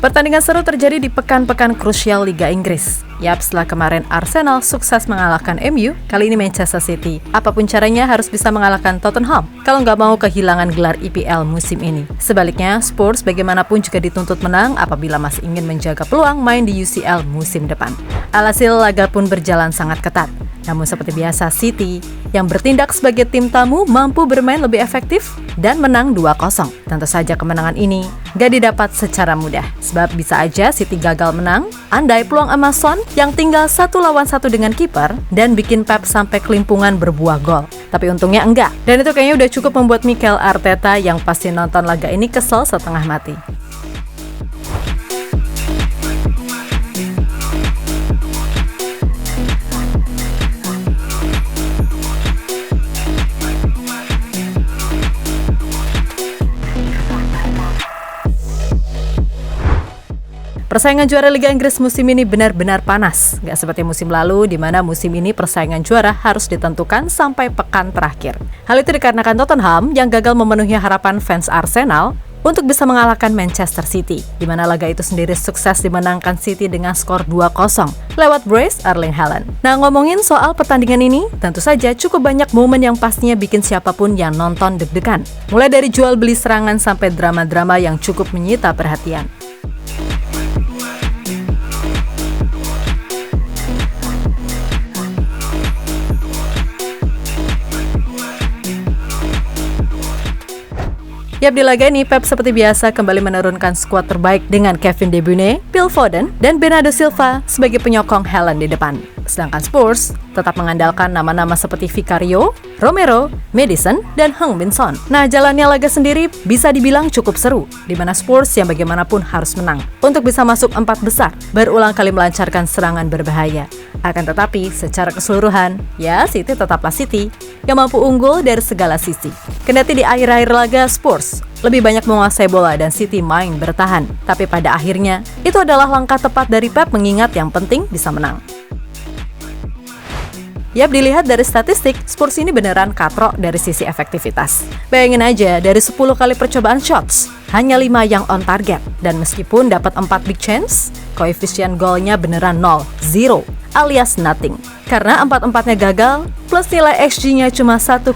Pertandingan seru terjadi di pekan-pekan krusial Liga Inggris. Yap, setelah kemarin Arsenal sukses mengalahkan MU, kali ini Manchester City. Apapun caranya harus bisa mengalahkan Tottenham kalau nggak mau kehilangan gelar EPL musim ini. Sebaliknya, Spurs bagaimanapun juga dituntut menang apabila masih ingin menjaga peluang main di UCL musim depan. Alhasil laga pun berjalan sangat ketat. Namun seperti biasa, City yang bertindak sebagai tim tamu mampu bermain lebih efektif dan menang 2-0. Tentu saja kemenangan ini gak didapat secara mudah, sebab bisa aja City gagal menang andai peluang emas Son yang tinggal 1 lawan 1 dengan kiper dan bikin Pep sampai kelimpungan berbuah gol. Tapi untungnya enggak, dan itu kayaknya udah cukup membuat Mikel Arteta yang pasti nonton laga ini kesel setengah mati. Persaingan juara Liga Inggris musim ini benar-benar panas. Gak seperti musim lalu, di mana musim ini persaingan juara harus ditentukan sampai pekan terakhir. Hal itu dikarenakan Tottenham yang gagal memenuhi harapan fans Arsenal untuk bisa mengalahkan Manchester City, di mana laga itu sendiri sukses dimenangkan City dengan skor 2-0 lewat brace Erling Haaland. Nah, ngomongin soal pertandingan ini, tentu saja cukup banyak momen yang pastinya bikin siapapun yang nonton deg-degan. Mulai dari jual beli serangan sampai drama-drama yang cukup menyita perhatian. Yap, di laga ini Pep seperti biasa kembali menurunkan skuad terbaik dengan Kevin De Bruyne, Phil Foden, dan Bernardo Silva sebagai penyokong Haaland di depan. Sedangkan Spurs tetap mengandalkan nama-nama seperti Vicario, Romero, Maddison, dan Heung-min Son. Nah, jalannya laga sendiri bisa dibilang cukup seru, di mana Spurs yang bagaimanapun harus menang untuk bisa masuk 4 besar, berulang kali melancarkan serangan berbahaya. Akan tetapi, secara keseluruhan, ya City tetaplah City yang mampu unggul dari segala sisi. Kendati di akhir-akhir laga, Spurs lebih banyak menguasai bola dan City main bertahan. Tapi pada akhirnya, itu adalah langkah tepat dari Pep mengingat yang penting bisa menang. Yap, dilihat dari statistik, Spurs ini beneran katrok dari sisi efektivitas. Bayangin aja, dari 10 kali percobaan shots, hanya 5 yang on target. Dan meskipun dapat 4 big chance, koefisien golnya beneran 0, 0, alias nothing. Karena 4-4-nya gagal, plus nilai XG-nya cuma 1,66.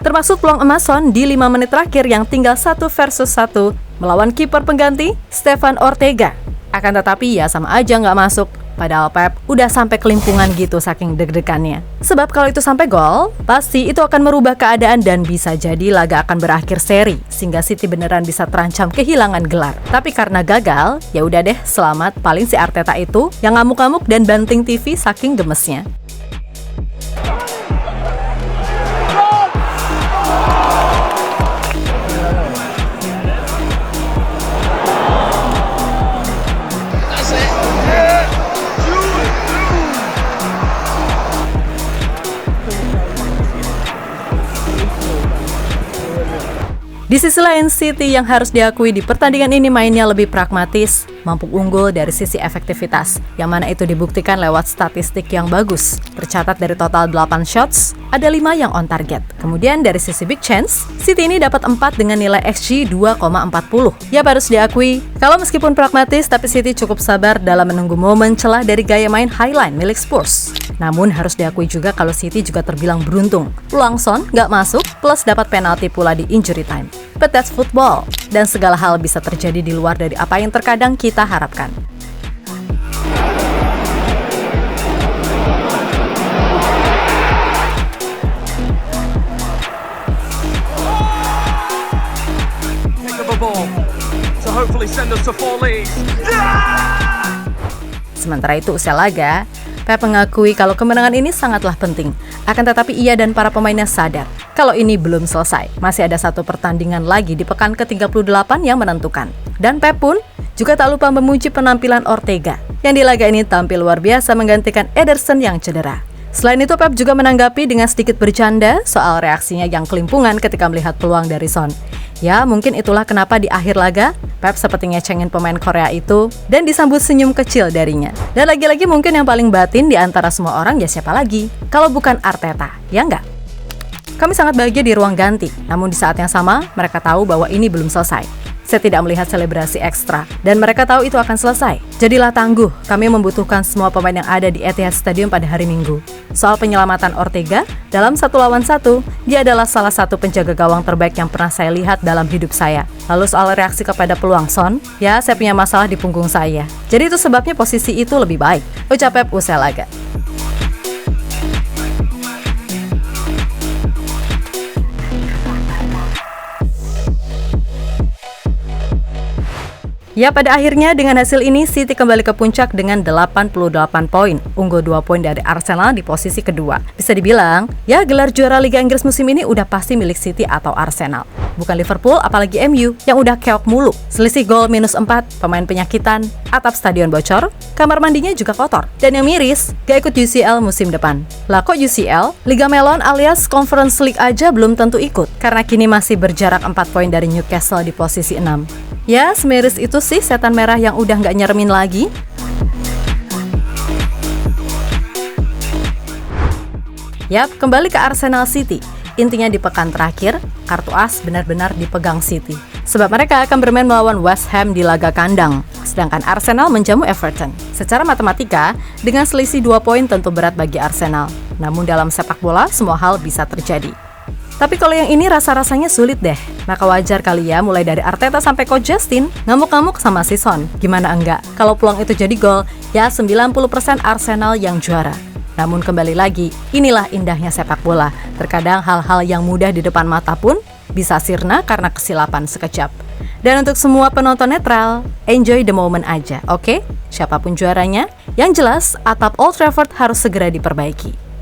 Termasuk peluang emas Son di 5 menit terakhir yang tinggal 1 versus 1 melawan kiper pengganti, Stefan Ortega. Akan tetapi ya sama aja nggak masuk. Padahal Pep udah sampai kelimpungan gitu saking deg-degannya. Sebab kalau itu sampai gol, pasti itu akan merubah keadaan dan bisa jadi laga akan berakhir seri, sehingga City beneran bisa terancam kehilangan gelar. Tapi karena gagal, ya udah deh, selamat. Paling si Arteta itu yang ngamuk-ngamuk dan banting TV saking gemesnya. Di sisi lain, City yang harus diakui di pertandingan ini mainnya lebih pragmatis, mampu unggul dari sisi efektivitas, yang mana itu dibuktikan lewat statistik yang bagus. Tercatat dari total 8 shots, ada 5 yang on target. Kemudian dari sisi big chance, City ini dapat 4 dengan nilai XG 2,40. Ya, harus diakui, kalau meskipun pragmatis, tapi City cukup sabar dalam menunggu momen celah dari gaya main highline milik Spurs. Namun harus diakui juga kalau City juga terbilang beruntung. Peluang Son nggak masuk, plus dapat penalti pula di injury time. But that's football, dan segala hal bisa terjadi di luar dari apa yang terkadang kita harapkan. Sementara itu usai laga, Pep mengakui kalau kemenangan ini sangatlah penting. Akan tetapi ia dan para pemainnya sadar kalau ini belum selesai. Masih ada satu pertandingan lagi di pekan ke-38 yang menentukan. Dan Pep pun juga tak lupa memuji penampilan Ortega, yang di laga ini tampil luar biasa menggantikan Ederson yang cedera. Selain itu, Pep juga menanggapi dengan sedikit bercanda soal reaksinya yang kelimpungan ketika melihat peluang dari Son. Ya, mungkin itulah kenapa di akhir laga, Pep seperti ngecengin pemain Korea itu dan disambut senyum kecil darinya. Dan lagi-lagi mungkin yang paling batin di antara semua orang ya siapa lagi? Kalau bukan Arteta, ya nggak? Kami sangat bahagia di ruang ganti, namun di saat yang sama, mereka tahu bahwa ini belum selesai. Saya tidak melihat selebrasi ekstra, dan mereka tahu itu akan selesai. Jadilah tangguh, kami membutuhkan semua pemain yang ada di Etihad Stadium pada hari Minggu. Soal penyelamatan Ortega, dalam 1 lawan 1, dia adalah salah satu penjaga gawang terbaik yang pernah saya lihat dalam hidup saya. Lalu soal reaksi kepada peluang Son, ya saya punya masalah di punggung saya. Jadi itu sebabnya posisi itu lebih baik, ucap Pep usai laga. Ya, pada akhirnya dengan hasil ini City kembali ke puncak dengan 88 poin, unggul 2 poin dari Arsenal di posisi kedua. Bisa dibilang, ya gelar juara Liga Inggris musim ini udah pasti milik City atau Arsenal. Bukan Liverpool, apalagi MU yang udah keok mulu. Selisih gol -4, pemain penyakitan, atap stadion bocor, kamar mandinya juga kotor. Dan yang miris, gak ikut UCL musim depan. Lah kok UCL? Liga Melon alias Conference League aja belum tentu ikut, karena kini masih berjarak 4 poin dari Newcastle di posisi 6. Ya, semiris itu sih setan merah yang udah nggak nyeremin lagi. Yap, kembali ke Arsenal City. Intinya di pekan terakhir, kartu as benar-benar dipegang City. Sebab mereka akan bermain melawan West Ham di laga kandang. Sedangkan Arsenal menjamu Everton. Secara matematika, dengan selisih 2 poin tentu berat bagi Arsenal. Namun dalam sepak bola, semua hal bisa terjadi. Tapi kalau yang ini rasa-rasanya sulit deh. Maka wajar kali ya mulai dari Arteta sampai Coach Justin ngamuk-ngamuk sama si Son. Gimana enggak? Kalau peluang itu jadi gol, ya 90% Arsenal yang juara. Namun kembali lagi, inilah indahnya sepak bola. Terkadang hal-hal yang mudah di depan mata pun bisa sirna karena kesilapan sekejap. Dan untuk semua penonton netral, enjoy the moment aja, oke? Siapapun juaranya, yang jelas atap Old Trafford harus segera diperbaiki.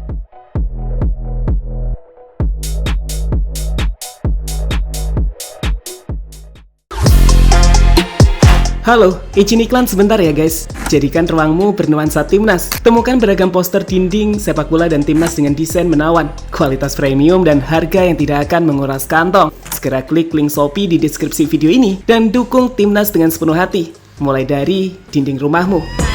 Halo, izin iklan sebentar ya guys. Jadikan ruangmu bernuansa Timnas. Temukan beragam poster dinding, sepak bola dan Timnas dengan desain menawan, kualitas premium dan harga yang tidak akan menguras kantong. Segera klik link Shopee di deskripsi video ini dan dukung Timnas dengan sepenuh hati. Mulai dari dinding rumahmu.